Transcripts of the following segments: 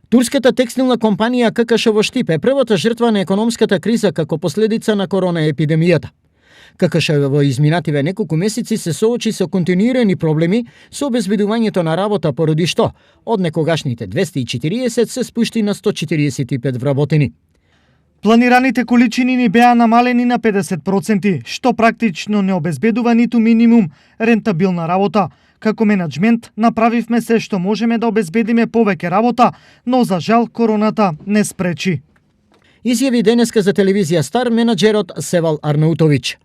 Турската текстилна компанија ККШ во Штип е првата жртва на економската криза како последица на корона епидемијата. ККШ во изминативе неколку месеци се соочи со континуирани проблеми со обезбедувањето на работа поради што од некогашните 240 се спушти на 145 вработени. Планираните количини ни беа намалени на 50%, што практично не обезбедува ниту минимум рентабилна работа. Како менеджмент направивме се што можеме да обезбедиме повеќе работа, но за жал короната не спречи. Изјави денеска за телевизија Стар менаџерот Севал Арнаутовиќ.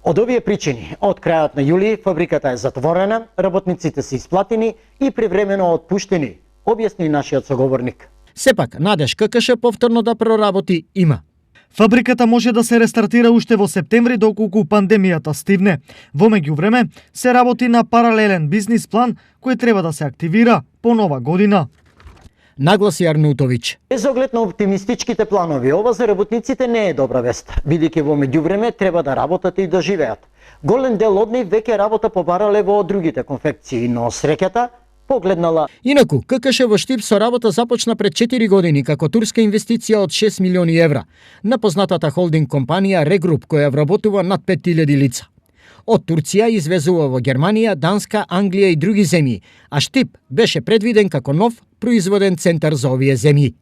Од овие причини, од крајот на јули фабриката е затворена, работниците се исплатени и привремено отпуштени, објасни нашиот соговорник. Сепак, надеж ККШ повторно да проработи има. Фабриката може да се рестартира уште во септември доколку пандемијата стивне. Во меѓувреме се работи на паралелен бизнис план кој треба да се активира по нова година. Нагласи Арнаутовиќ. Без оглед на оптимистичките планови, ова за работниците не е добра вест, бидејќи во меѓувреме треба да работат и да живеат. Голем дел од нив веќе работа побарале во другите конфекции, но среќата погледнала. Инаку, ККШ во Штип со работа започна пред 4 години како турска инвестиција од 6 милиони евра на познатата холдинг компанија Регруп која вработува над 5000 лица. Од Турција извезува во Германија, Данска, Англија и други земји, а Штип беше предвиден како нов производен центар за овие земји.